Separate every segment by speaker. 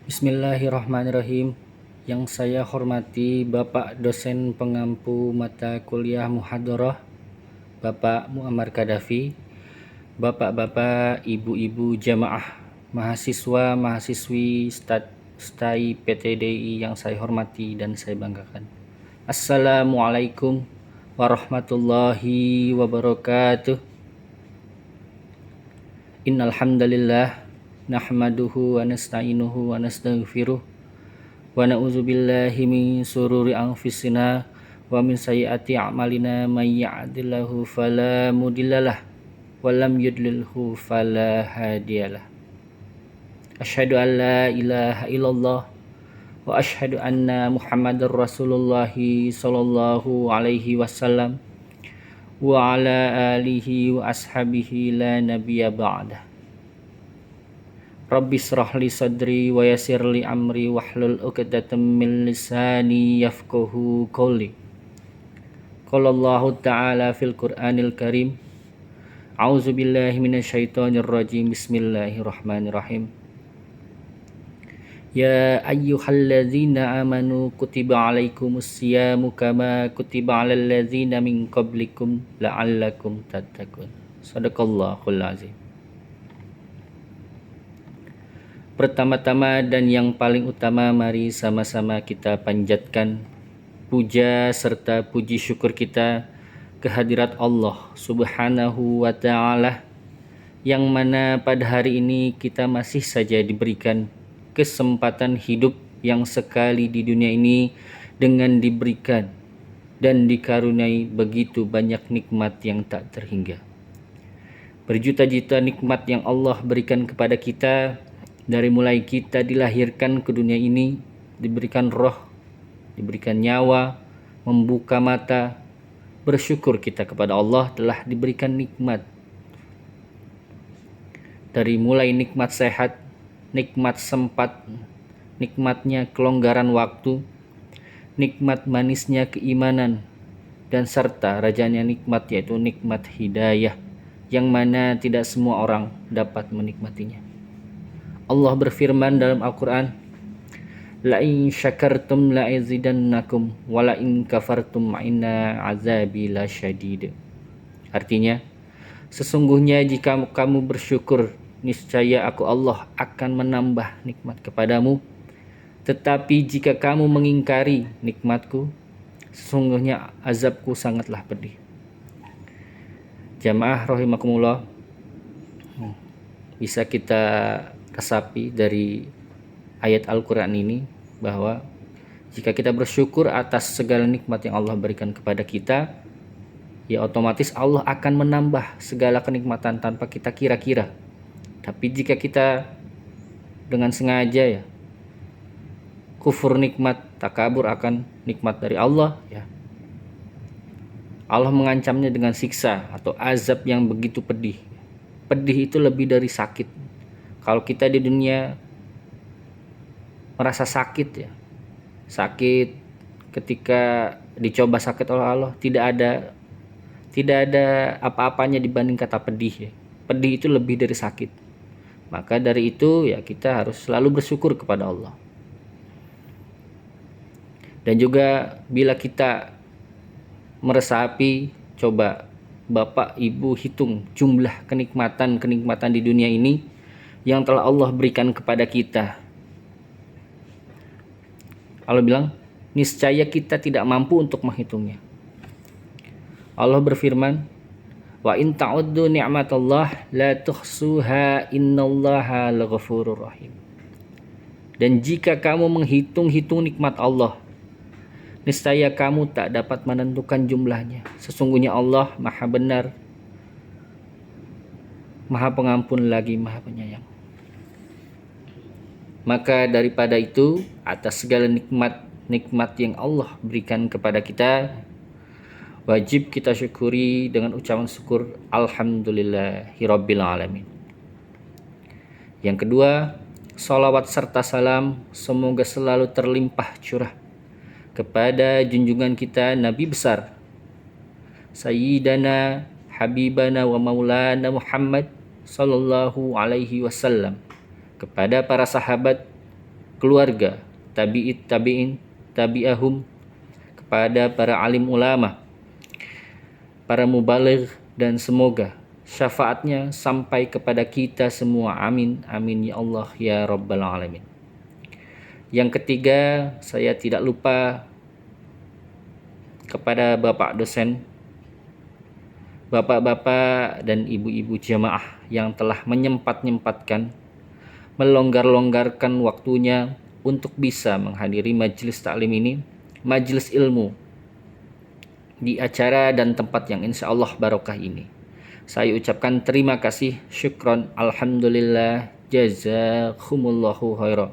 Speaker 1: Bismillahirrahmanirrahim. Yang saya hormati Bapak dosen pengampu mata kuliah Muhadharah, Bapak Muammar Kadafi, Bapak-bapak, ibu-ibu jamaah, mahasiswa, mahasiswi STAI PTDI yang saya hormati dan saya banggakan. Assalamualaikum warahmatullahi wabarakatuh. Innal hamdalillah nahmaduhu wa nasta'inuhu wa nastaghfiruh wa na'udzubillahi min sururi anfusina wa min sayyiati a'malina may yahdihillahu fala mudhillalah wa lam yudlilhu fala hadiyalah. Asyhadu an la ilaha illallah wa asyhadu anna Muhammadar Rasulullah sallallahu alaihi wasallam wa ala alihi wa ashabihi la nabiyya ba'dah. Rabbi shrah li sadri wa yassir li amri wahlul 'uqdatam min lisani yafqahu qawli. Qala Allah ta'ala fil Qur'anil Karim. A'udzu billahi minasyaitonir rajim. Bismillahirrahmanirrahim. Ya ayyuhalladzina amanu kutiba alaikumus syiyamu kama kutiba alal ladzina min qablikum la'allakum tattaqun. Shadaqallahul azim. Pertama-tama dan yang paling utama, mari sama-sama kita panjatkan puja serta puji syukur kita kehadirat Allah Subhanahu wa ta'ala, yang mana pada hari ini kita masih saja diberikan kesempatan hidup yang sekali di dunia ini dengan diberikan dan dikaruniai begitu banyak nikmat yang tak terhingga. Berjuta-juta nikmat yang Allah berikan kepada kita, dari mulai kita dilahirkan ke dunia ini, diberikan roh, diberikan nyawa, membuka mata. Bersyukur kita kepada Allah telah diberikan nikmat. Dari mulai nikmat sehat, nikmat sempat, nikmatnya kelonggaran waktu, nikmat manisnya keimanan, dan serta rajanya nikmat yaitu nikmat hidayah, yang mana tidak semua orang dapat menikmatinya. Allah berfirman dalam Al-Quran, la in syakartum la azidannakum wa la in kafartum inna azabi lasyadid. Artinya, sesungguhnya jika kamu bersyukur, niscaya aku Allah akan menambah nikmat kepadamu. Tetapi jika kamu mengingkari nikmatku, sesungguhnya azabku sangatlah pedih. Jamaah rahimakumullah, bisa kita resapi dari ayat Al-Quran ini bahwa jika kita bersyukur atas segala nikmat yang Allah berikan kepada kita, ya otomatis Allah akan menambah segala kenikmatan tanpa kita kira-kira. Tapi jika kita dengan sengaja ya kufur nikmat, takabur akan nikmat dari Allah, ya Allah mengancamnya dengan siksa atau azab yang begitu pedih. Pedih itu lebih dari sakit. Kalau kita di dunia merasa sakit ya, sakit ketika dicoba sakit oleh Allah, tidak ada apa-apanya dibanding kata pedih ya. Pedih itu lebih dari sakit. Maka dari itu ya kita harus selalu bersyukur kepada Allah. Dan juga bila kita meresapi, coba Bapak Ibu hitung jumlah kenikmatan di dunia ini yang telah Allah berikan kepada kita. Allah bilang, niscaya kita tidak mampu untuk menghitungnya. Allah berfirman, wa in ta'uddu ni'matallah la tuhsuha innallaha laghafurur rahim. Dan jika kamu menghitung-hitung nikmat Allah, niscaya kamu tak dapat menentukan jumlahnya. Sesungguhnya Allah Maha benar, Maha pengampun lagi Maha penyayang. Maka daripada itu, atas segala nikmat yang Allah berikan kepada kita, wajib kita syukuri dengan ucapan syukur alhamdulillahirabbil alamin. Yang kedua, salawat serta salam semoga selalu terlimpah curah kepada junjungan kita Nabi besar Sayyidana Habibana wa Maulana Muhammad sallallahu alaihi wasallam, kepada para sahabat, keluarga, tabi'it tabi'in, tabi'ahum, kepada para alim ulama, para mubaligh, dan semoga syafaatnya sampai kepada kita semua. Amin, amin ya Allah ya Rabbal Alamin. Yang ketiga, saya tidak lupa kepada Bapak dosen, bapak-bapak dan ibu-ibu jamaah yang telah menyempatkan, melonggar-longgarkan waktunya untuk bisa menghadiri majelis taklim ini, majelis ilmu di acara dan tempat yang insya Allah barokah ini. Saya ucapkan terima kasih, syukron, alhamdulillah, jazakumullahu khairan.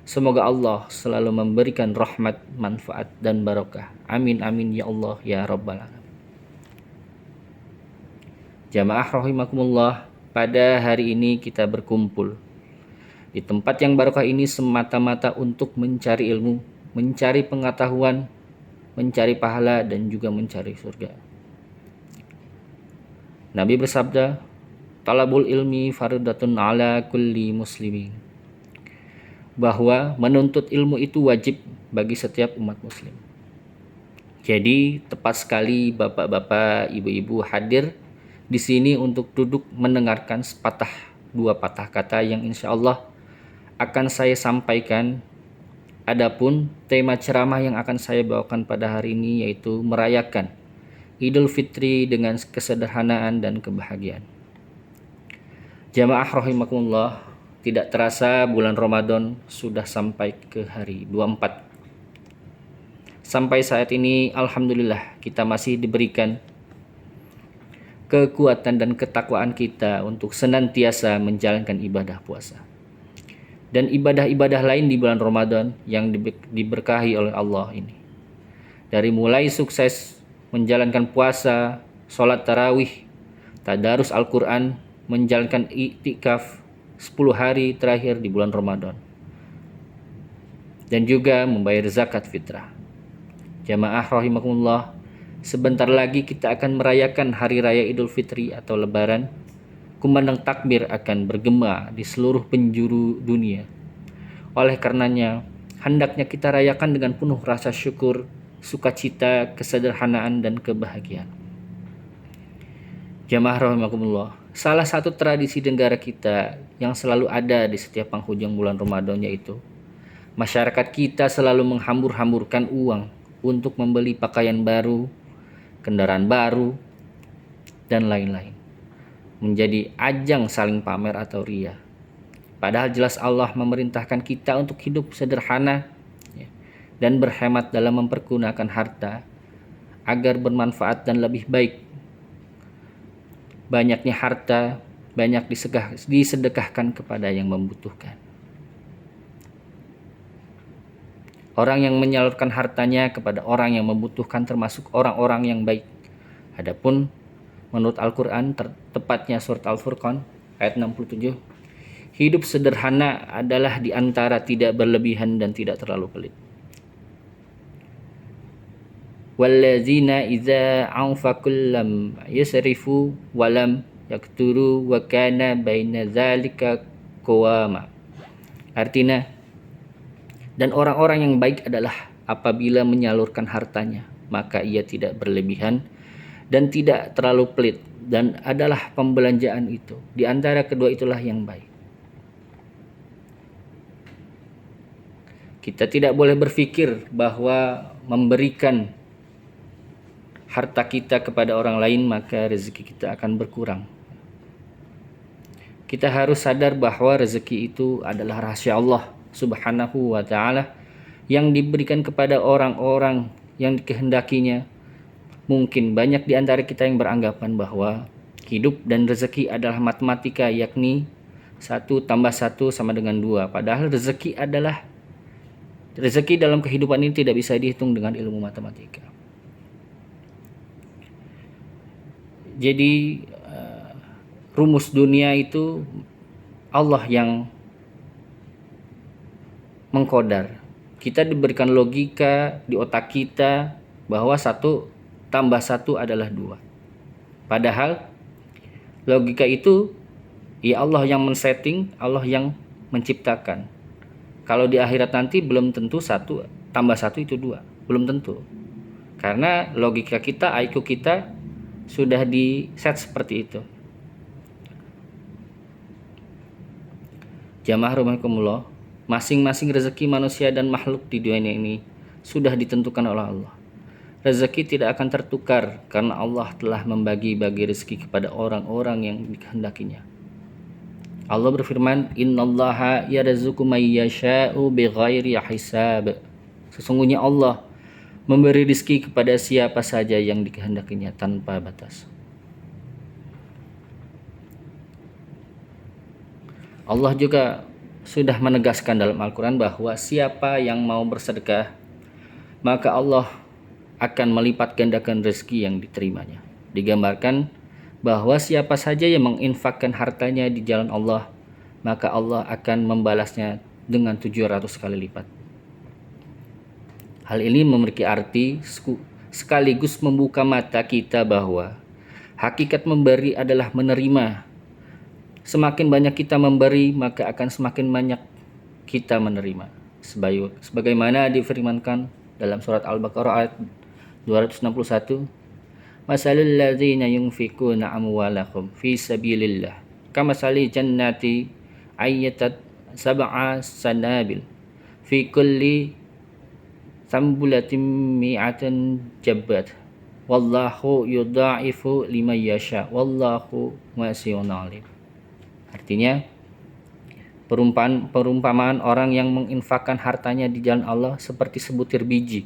Speaker 1: Semoga Allah selalu memberikan rahmat, manfaat, dan barokah. Amin, amin ya Allah ya Rabbal Alamin. Jamaah rahimakumullah, pada hari ini kita berkumpul di tempat yang barokah ini semata-mata untuk mencari ilmu, mencari pengetahuan, mencari pahala, dan juga mencari surga. Nabi bersabda, talabul ilmi fardhatun ala kulli muslimin, bahwa menuntut ilmu itu wajib bagi setiap umat muslim. Jadi tepat sekali bapak-bapak, ibu-ibu hadir di sini untuk duduk mendengarkan sepatah dua patah kata yang insya Allah akan saya sampaikan. Adapun tema ceramah yang akan saya bawakan pada hari ini yaitu merayakan Idul Fitri dengan kesederhanaan dan kebahagiaan. Jamaah rahimakumullah, tidak terasa bulan Ramadan sudah sampai ke hari 24. Sampai saat ini alhamdulillah kita masih diberikan kekuatan dan ketakwaan kita untuk senantiasa menjalankan ibadah puasa dan ibadah-ibadah lain di bulan Ramadan yang diberkahi oleh Allah ini. Dari mulai sukses menjalankan puasa, sholat tarawih, tadarus Al-Quran, menjalankan i'tikaf 10 hari terakhir di bulan Ramadan, dan juga membayar zakat fitrah. Jamaah rahimakumullah, sebentar lagi kita akan merayakan hari raya Idul Fitri atau Lebaran. Kumandang takbir akan bergema di seluruh penjuru dunia. Oleh karenanya, hendaknya kita rayakan dengan penuh rasa syukur, sukacita, kesederhanaan, dan kebahagiaan. Jamaah rahimakumullah, salah satu tradisi negara kita yang selalu ada di setiap penghujung bulan Ramadan yaitu masyarakat kita selalu menghambur-hamburkan uang untuk membeli pakaian baru, kendaraan baru, dan lain-lain, menjadi ajang saling pamer atau ria. Padahal jelas Allah memerintahkan kita untuk hidup sederhana dan berhemat dalam mempergunakan harta agar bermanfaat dan lebih baik. Banyaknya harta banyak disedekahkan kepada yang membutuhkan. Orang yang menyalurkan hartanya kepada orang yang membutuhkan termasuk orang-orang yang baik. Adapun menurut Al-Quran, tepatnya surat Al-Furqan ayat 67, hidup sederhana adalah di antara tidak berlebihan dan tidak terlalu pelit. Wallazina idza anfaqul lam yusrifu wa lam yakturu wa kana baina dzalika qawama. Artinya, dan orang-orang yang baik adalah apabila menyalurkan hartanya, maka ia tidak berlebihan dan tidak terlalu pelit, dan adalah pembelanjaan itu. Di antara kedua itulah yang baik. Kita tidak boleh berpikir bahwa memberikan harta kita kepada orang lain maka rezeki kita akan berkurang. Kita harus sadar bahwa rezeki itu adalah rahasia Allah Subhanahu wa ta'ala yang diberikan kepada orang-orang yang dikehendakinya. Mungkin banyak di antara kita yang beranggapan bahwa hidup dan rezeki adalah matematika, yakni 1 tambah 1 sama dengan 2. Padahal rezeki dalam kehidupan ini tidak bisa dihitung dengan ilmu matematika. Jadi rumus dunia itu Allah yang mengkodar. Kita diberikan logika di otak kita bahwa 1 tambah 1 adalah 2. Padahal logika itu ya Allah yang men-setting, Allah yang menciptakan. Kalau di akhirat nanti belum tentu 1 tambah 1 itu 2, belum tentu. Karena logika kita, IQ kita sudah di set seperti itu. Jamaah rahimakumullah, masing-masing rezeki manusia dan makhluk di dunia ini sudah ditentukan oleh Allah. Rezeki tidak akan tertukar karena Allah telah membagi-bagi rezeki kepada orang-orang yang dikehendakinya. Allah berfirman, "Innallaha yarzuqu may yasha'u bighairi hisab." Sesungguhnya Allah memberi rezeki kepada siapa saja yang dikehendakinya tanpa batas. Allah juga sudah menegaskan dalam Al-Quran bahwa siapa yang mau bersedekah, maka Allah akan melipat gandakan rezeki yang diterimanya. Digambarkan bahwa siapa saja yang menginfakkan hartanya di jalan Allah, maka Allah akan membalasnya dengan 700 kali lipat. Hal ini memiliki arti sekaligus membuka mata kita bahwa hakikat memberi adalah menerima. Semakin banyak kita memberi, maka akan semakin banyak kita menerima. Sebagaimana difirmankan dalam surat Al-Baqarah ayat 261, "Masalul ladzina yunfikuna amwalakum fi sabilillah kamasali jannati ayyatat sab'a sanabil fi kulli sambulatin mi'atan jabbat wallahu yudha'ifu liman yasha wallahu wasi'un alim." Artinya, perumpamaan orang yang menginfakkan hartanya di jalan Allah seperti sebutir biji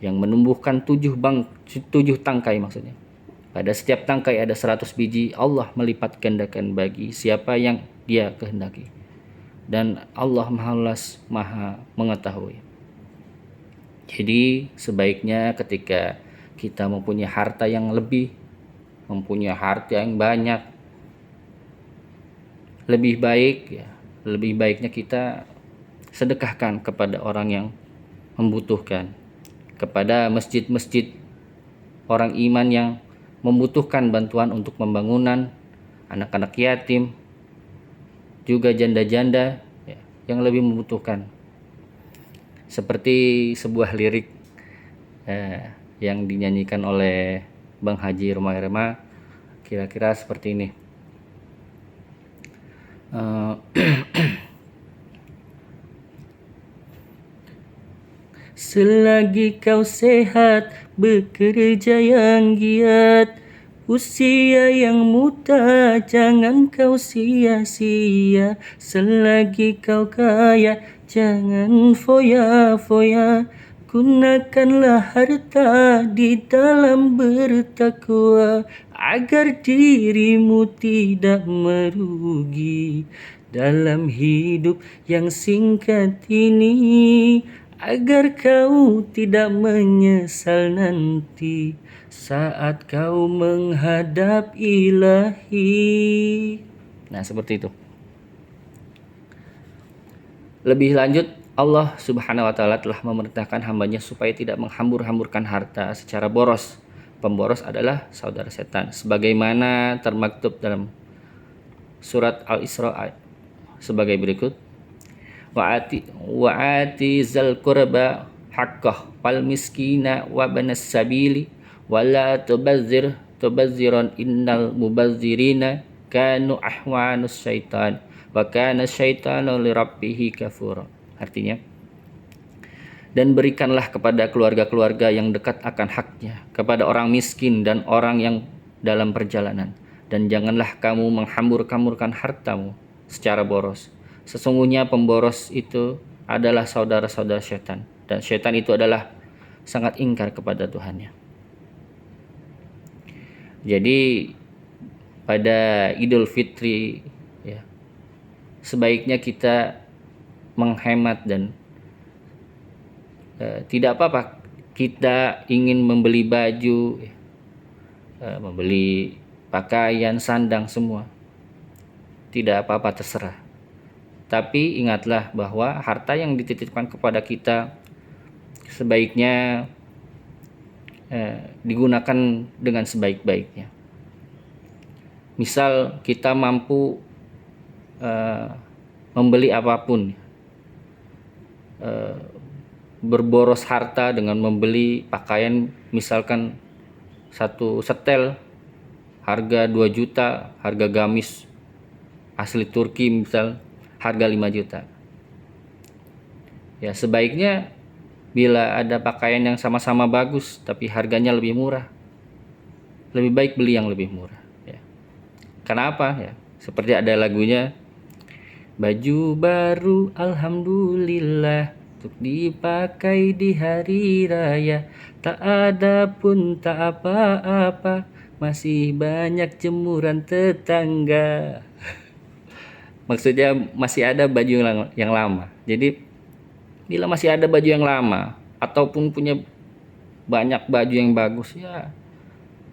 Speaker 1: yang menumbuhkan 7 tangkai maksudnya. Pada setiap tangkai ada 100 biji. Allah melipat gandakan bagi siapa yang Dia kehendaki. Dan Allah Maha Luas, Maha mengetahui. Jadi sebaiknya ketika kita mempunyai harta yang lebih, mempunyai harta yang banyak, lebih baiknya kita sedekahkan kepada orang yang membutuhkan, kepada masjid-masjid orang iman yang membutuhkan bantuan untuk pembangunan, anak-anak yatim, juga janda-janda yang lebih membutuhkan. Seperti sebuah lirik yang dinyanyikan oleh Bang Haji Roma Irama, kira-kira seperti ini. Selagi kau sehat, bekerja yang giat, usia yang muda jangan kau sia-sia. Selagi kau kaya, jangan foya-foya. Gunakanlah harta di dalam bertakwa, agar dirimu tidak merugi dalam hidup yang singkat ini, agar kau tidak menyesal nanti saat kau menghadap Ilahi. Nah, seperti itu. Lebih lanjut, Allah Subhanahu wa Ta'ala telah memerintahkan hambanya supaya tidak menghambur-hamburkan harta secara boros. Pemboros adalah saudara setan, sebagaimana termaktub dalam surat Al-Isra sebagai berikut: wa'ati zal qurba haqqah wal miskina wa banas sabili wala tubazziran innal mubazzirina kanu ahwanus syaitan wa kana syaitanu lirabbih kafura. Artinya, dan berikanlah kepada keluarga-keluarga yang dekat akan haknya, kepada orang miskin dan orang yang dalam perjalanan, dan janganlah kamu menghambur-hamburkan hartamu secara boros. Sesungguhnya pemboros itu adalah saudara-saudara syaitan, dan syaitan itu adalah sangat ingkar kepada Tuhannya. Jadi pada Idul Fitri ya, sebaiknya kita menghemat dan tidak apa-apa kita ingin membeli baju, membeli pakaian, sandang, semua. Tidak apa-apa, terserah. Tapi ingatlah bahwa harta yang dititipkan kepada kita sebaiknya digunakan dengan sebaik-baiknya. Misal kita mampu membeli apapun, berboros harta dengan membeli pakaian, misalkan satu setel harga 2 juta, harga gamis asli Turki misal harga 5 juta. Ya, sebaiknya bila ada pakaian yang sama-sama bagus tapi harganya lebih murah, lebih baik beli yang lebih murah, ya. Kenapa? Ya, seperti ada lagunya, baju baru alhamdulillah untuk dipakai di hari raya, tak ada pun tak apa-apa, masih banyak jemuran tetangga. Maksudnya masih ada baju yang lama. Jadi bila masih ada baju yang lama ataupun punya banyak baju yang bagus, ya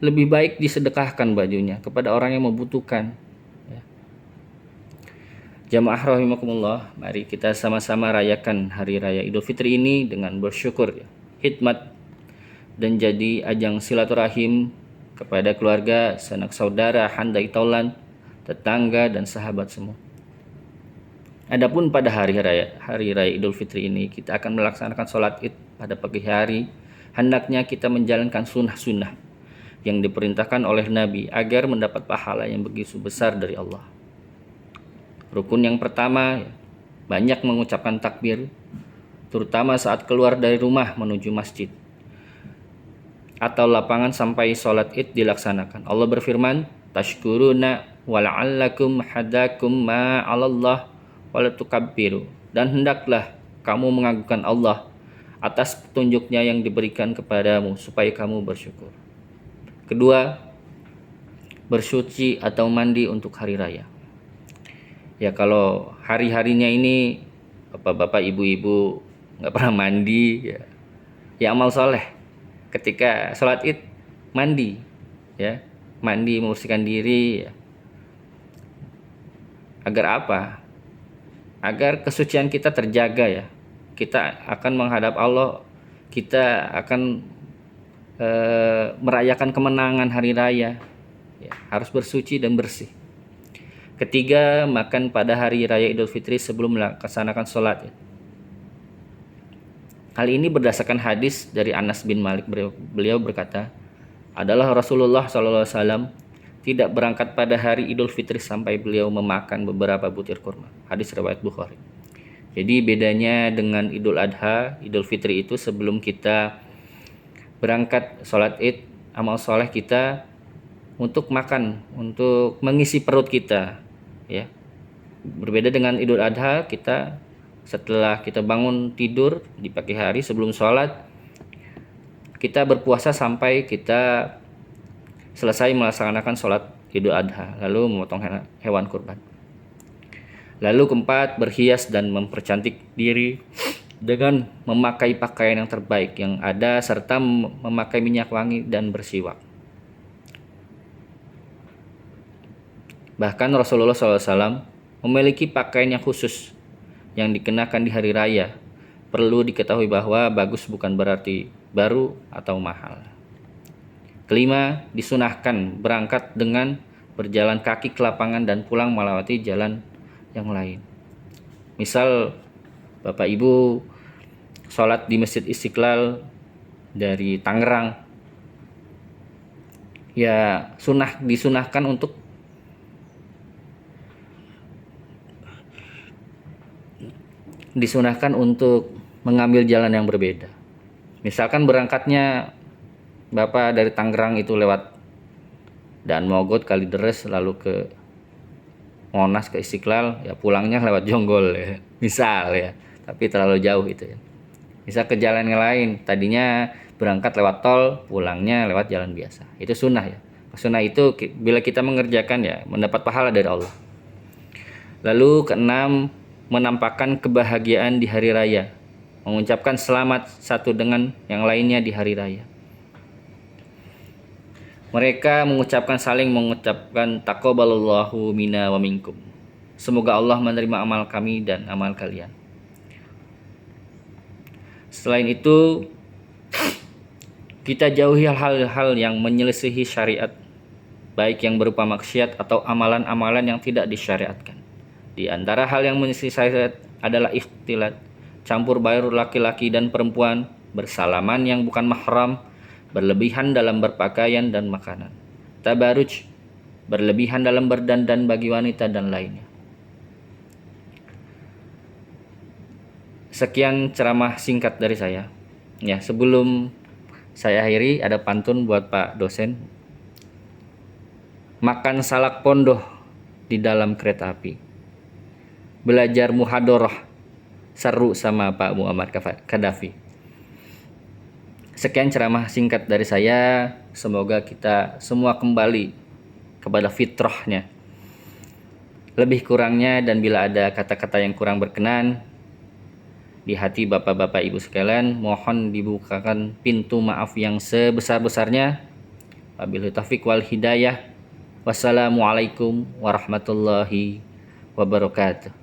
Speaker 1: lebih baik disedekahkan bajunya kepada orang yang membutuhkan. Jamaah rahimakumullah, mari kita sama-sama rayakan hari raya Idul Fitri ini dengan bersyukur, hikmat, dan jadi ajang silaturahim kepada keluarga, sanak saudara, handai taulan, tetangga, dan sahabat semua. Adapun pada hari raya Idul Fitri ini kita akan melaksanakan sholat Id pada pagi hari. Hendaknya kita menjalankan sunnah-sunnah yang diperintahkan oleh Nabi agar mendapat pahala yang begitu besar dari Allah. Rukun yang pertama, banyak mengucapkan takbir, terutama saat keluar dari rumah menuju masjid atau lapangan sampai sholat Id dilaksanakan. Allah berfirman, tashkuruna wala'allakum hadakum ma'alallah walatukabbiru, dan hendaklah kamu mengagungkan Allah atas petunjuknya yang diberikan kepadamu supaya kamu bersyukur. Kedua, bersuci atau mandi untuk hari raya. Ya, kalau hari-harinya ini bapak-bapak, ibu-ibu nggak pernah mandi, ya amal soleh ketika sholat Id mandi, ya mandi, membersihkan diri, ya. Agar apa? Agar kesucian kita terjaga, ya. Kita akan menghadap Allah, kita akan merayakan kemenangan hari raya, ya, harus bersuci dan bersih. Ketiga, makan pada hari raya Idul Fitri sebelum melaksanakan sholat. Hal ini berdasarkan hadis dari Anas bin Malik. Beliau berkata, adalah Rasulullah SAW tidak berangkat pada hari Idul Fitri sampai beliau memakan beberapa butir kurma. Hadis riwayat Bukhari. Jadi bedanya dengan Idul Adha, Idul Fitri itu sebelum kita berangkat sholat Id, amal soleh kita untuk makan, untuk mengisi perut kita, ya. Berbeda dengan Idul Adha, kita setelah kita bangun tidur di pagi hari sebelum sholat, kita berpuasa sampai kita selesai melaksanakan sholat Idul Adha, lalu memotong hewan kurban. Lalu keempat, berhias dan mempercantik diri dengan memakai pakaian yang terbaik yang ada serta memakai minyak wangi dan bersiwak. Bahkan Rasulullah SAW memiliki pakaian yang khusus yang dikenakan di hari raya. Perlu diketahui bahwa bagus bukan berarti baru atau mahal. Kelima, disunahkan berangkat dengan berjalan kaki ke lapangan dan pulang melewati jalan yang lain. Misal Bapak Ibu sholat di Masjid Istiqlal dari Tangerang, ya disunahkan untuk mengambil jalan yang berbeda. Misalkan berangkatnya Bapak dari Tangerang itu lewat Dan Mogot, Kalideres, lalu ke Monas, ke Istiqlal, ya pulangnya lewat Jonggol, ya. Misal, ya, tapi terlalu jauh itu, ya. Bisa ke jalan yang lain, tadinya berangkat lewat tol, pulangnya lewat jalan biasa. Itu sunnah, ya. Sunnah itu bila kita mengerjakan, ya mendapat pahala dari Allah. Lalu keenam, menampakkan kebahagiaan di hari raya, mengucapkan selamat satu dengan yang lainnya di hari raya. Mereka saling mengucapkan taqabbalallahu minna wa minkum. Semoga Allah menerima amal kami dan amal kalian. Selain itu, kita jauhi hal-hal yang menyelisihi syariat, baik yang berupa maksiat atau amalan-amalan yang tidak disyariatkan. Di antara hal yang menyelisihi syariat adalah ikhtilat, campur baur laki-laki dan perempuan, bersalaman yang bukan mahram, berlebihan dalam berpakaian dan makanan, tabaruj, berlebihan dalam berdandan bagi wanita dan lainnya. Sekian ceramah singkat dari saya. Ya, sebelum saya akhiri ada pantun buat Pak dosen. Makan salak pondoh di dalam kereta api. Belajar muhadharah seru sama Pak Muammar Gaddafi. Sekian ceramah singkat dari saya. Semoga kita semua kembali kepada fitrahnya. Lebih kurangnya dan bila ada kata-kata yang kurang berkenan di hati bapak-bapak ibu sekalian, mohon dibukakan pintu maaf yang sebesar-besarnya. Wabillahi taufiq wal hidayah. Wassalamualaikum warahmatullahi wabarakatuh.